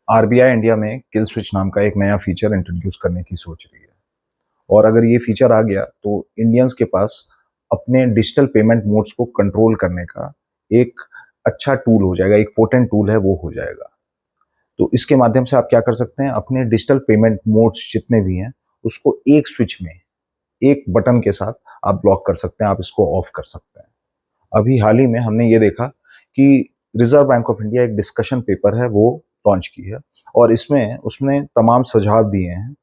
RBI India में kill switch नाम का एक नया फीचर इंट्रोड्यूस करने की सोच रही है। और अगर ये फीचर आ गया तो इंडियंस के पास अपने डिजिटल पेमेंट मोड्स को कंट्रोल करने का एक अच्छा टूल हो जाएगा, एक पोटेंट टूल है वो हो जाएगा। तो इसके माध्यम से आप क्या कर सकते हैं, अपने डिजिटल पेमेंट मोड्स जितने भी हैं उसको एक स्विच में, एक बटन के साथ आप ब्लॉक कर सकते हैं, आप इसको ऑफ कर सकते हैं। अभी हाल ही में हमने ये देखा कि रिजर्व बैंक ऑफ इंडिया एक डिस्कशन पेपर है वो लॉन्च की है, और इसमें उसने तमाम सुझाव दिए हैं,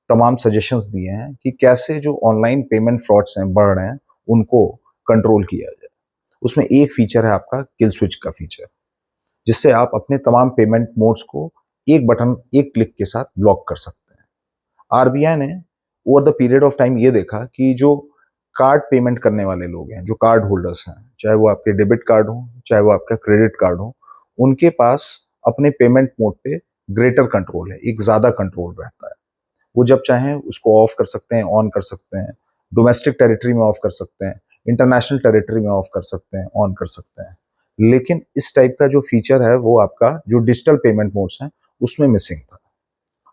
तमाम सजेशंस दिए हैं कि कैसे जो ऑनलाइन पेमेंट फ्रॉड्स हैं बढ़ रहे हैं उनको कंट्रोल किया जाए। उसमें एक फीचर है आपका किल स्विच का फीचर, जिससे आप अपने तमाम पेमेंट मोड्स को एक बटन, एक क्लिक के साथ ब्लॉक कर सकते हैं। आरबीआई ने over the period of time ये देखा कि जो कार्ड पेमेंट करने वाले लोग हैं, जो कार्ड होल्डर्स हैं, चाहे वो आपके डेबिट कार्ड हो, चाहे वो आपका क्रेडिट कार्ड हो, उनके पास अपने पेमेंट मोड पे ग्रेटर कंट्रोल है, एक ज़्यादा कंट्रोल रहता है। वो जब चाहें उसको ऑफ कर सकते हैं, ऑन कर सकते हैं, डोमेस्टिक टेरिटरी में ऑफ कर सकते हैं, इंटरनेशनल टेरिटरी में ऑफ कर सकते हैं, ऑन कर सकते हैं। लेकिन इस टाइप का जो फीचर है वो आपका जो डिजिटल पेमेंट मोड्स हैं उसमें मिसिंग था,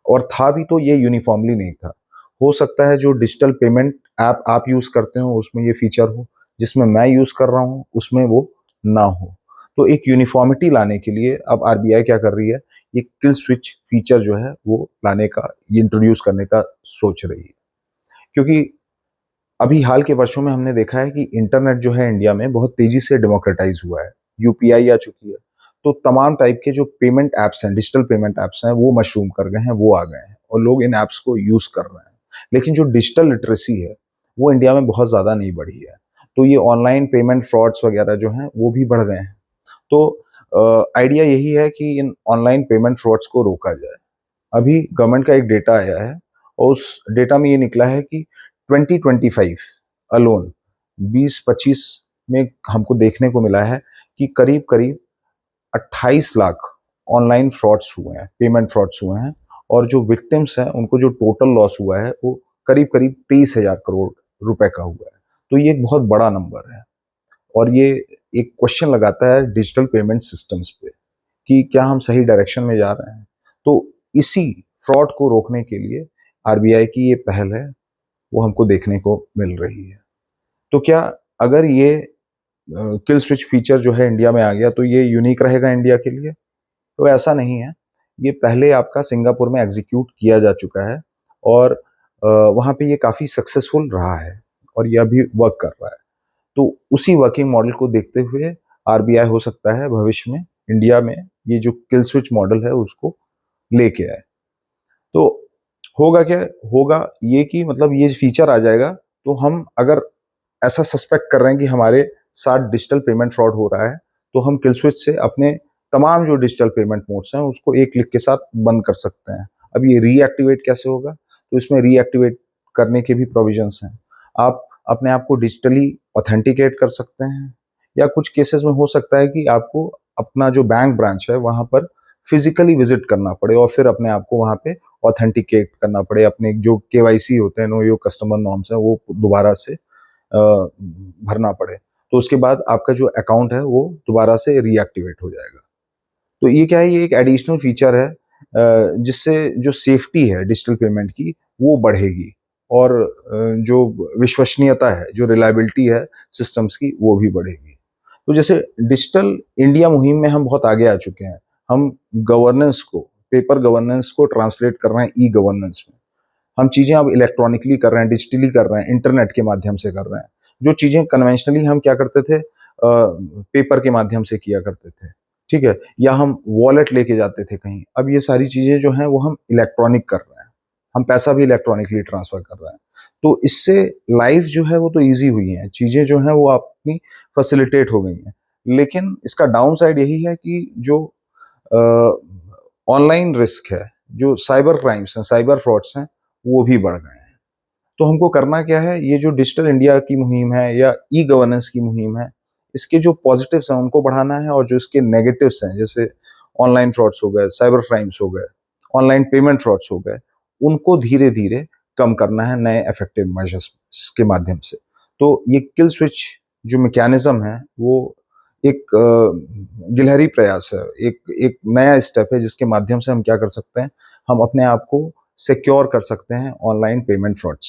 और था भी तो ये यूनिफॉर्मली नहीं था। हो सकता है जो डिजिटल पेमेंट ऐप आप यूज करते हो उसमें ये फीचर हो, जिसमें मैं यूज कर रहा हूँ उसमें वो ना हो। तो एक यूनिफॉर्मिटी लाने के लिए अब आरबीआई क्या कर रही है, ये किल स्विच फीचर जो है वो लाने का, ये इंट्रोड्यूस करने का सोच रही है। क्योंकि अभी हाल के वर्षों में हमने देखा है कि इंटरनेट जो है इंडिया में बहुत तेजी से डेमोक्रेटाइज हुआ है, यूपीआई आ चुकी है। तो तमाम टाइप के जो पेमेंट एप्स हैं, डिजिटल पेमेंट एप्स हैं, वो मशरूम कर गए हैं, वो आ गए हैं और लोग इन एप्स को यूज कर रहे हैं। लेकिन जो डिजिटल लिटरेसी है वो इंडिया में बहुत ज्यादा नहीं बढ़ी है। तो ये ऑनलाइन पेमेंट फ्रॉड्स वगैरह जो हैं वो भी बढ़ गए हैं। तो आइडिया यही है कि इन ऑनलाइन पेमेंट फ्रॉड्स को रोका जाए। अभी गवर्नमेंट का एक डेटा आया है और उस डेटा में ये निकला है कि 2025 अलोन 2025 में हमको देखने को मिला है कि करीब करीब 28 लाख ऑनलाइन फ्रॉड्स हुए हैं, पेमेंट फ्रॉड्स हुए हैं, और जो विक्टिम्स हैं उनको जो टोटल लॉस हुआ है वो करीब करीब 23,000 करोड़ रुपए का हुआ है। तो ये एक बहुत बड़ा नंबर है, और ये एक क्वेश्चन लगाता है डिजिटल पेमेंट सिस्टम्स पे कि क्या हम सही डायरेक्शन में जा रहे हैं। तो इसी फ्रॉड को रोकने के लिए आरबीआई की ये पहल है वो हमको देखने को मिल रही है। तो क्या अगर ये किल स्विच फीचर जो है इंडिया में आ गया तो ये यूनिक रहेगा इंडिया के लिए? तो ऐसा नहीं है। ये पहले आपका सिंगापुर में एग्जीक्यूट किया जा चुका है, और वहाँ पे ये काफ़ी सक्सेसफुल रहा है, और ये अभी वर्क कर रहा है। तो उसी वर्किंग मॉडल को देखते हुए आरबीआई हो सकता है भविष्य में इंडिया में ये जो किल स्विच मॉडल है उसको लेके आए। तो होगा क्या, होगा ये कि मतलब ये फीचर आ जाएगा तो हम अगर ऐसा सस्पेक्ट कर रहे हैं कि हमारे साथ डिजिटल पेमेंट फ्रॉड हो रहा है, तो हम किल स्विच से अपने तमाम जो डिजिटल पेमेंट मोड्स हैं उसको एक क्लिक के साथ बंद कर सकते हैं। अब ये रीएक्टिवेट कैसे होगा, तो इसमें रीएक्टिवेट करने के भी प्रोविजंस हैं। आप अपने आप को डिजिटली ऑथेंटिकेट कर सकते हैं, या कुछ केसेस में हो सकता है कि आपको अपना जो बैंक ब्रांच है वहां पर फिजिकली विजिट करना पड़े और फिर अपने आप को वहां पे ऑथेंटिकेट करना पड़े, अपने जो केवाईसी होते हैं, नो योर कस्टमर नॉर्म्स है, वो दोबारा से भरना पड़े। तो उसके बाद आपका जो अकाउंट है वो दोबारा से रीएक्टिवेट हो जाएगा। तो ये क्या है, ये एक एडिशनल फीचर है जिससे जो सेफ्टी है डिजिटल पेमेंट की वो बढ़ेगी, और जो विश्वसनीयता है, जो रिलायबिलिटी है सिस्टम्स की, वो भी बढ़ेगी। तो जैसे डिजिटल इंडिया मुहिम में हम बहुत आगे आ चुके हैं। हम गवर्नेंस को, पेपर गवर्नेंस को ट्रांसलेट कर रहे हैं ई गवर्नेंस में। हम चीज़ें अब इलेक्ट्रॉनिकली कर रहे हैं, डिजिटली कर रहे हैं, इंटरनेट के माध्यम से कर रहे हैं। जो चीज़ें कन्वेंशनली हम क्या करते थे, पेपर के माध्यम से किया करते थे, ठीक है, या हम वॉलेट लेके जाते थे कहीं, अब ये सारी चीज़ें जो हैं वो हम इलेक्ट्रॉनिक कर रहे हैं। हम पैसा भी इलेक्ट्रॉनिकली ट्रांसफर कर रहे हैं। तो इससे लाइफ जो है वो तो ईजी हुई है, चीज़ें जो हैं वो अपनी फैसिलिटेट हो गई हैं। लेकिन इसका डाउन साइड यही है कि जो ऑनलाइन रिस्क है, जो साइबर क्राइम्स हैं, साइबर फ्रॉड्स हैं, वो भी बढ़ गए हैं। तो हमको करना क्या है, ये जो डिजिटल इंडिया की मुहिम है या ई गवर्नेंस की मुहिम है, इसके जो पॉजिटिव्स हैं उनको बढ़ाना है, और जो इसके नेगेटिव्स हैं जैसे ऑनलाइन फ्रॉड्स हो गए, साइबर क्राइम्स हो गए, ऑनलाइन पेमेंट फ्रॉड्स हो गए, उनको धीरे धीरे कम करना है नए इफेक्टिव मेजर्स के माध्यम से। तो ये किल स्विच जो मैकेनिज्म है वो एक गिलहरी प्रयास है, एक एक नया स्टेप है जिसके माध्यम से हम क्या कर सकते हैं, हम अपने आप को सिक्योर कर सकते हैं ऑनलाइन पेमेंट फ्रॉड से।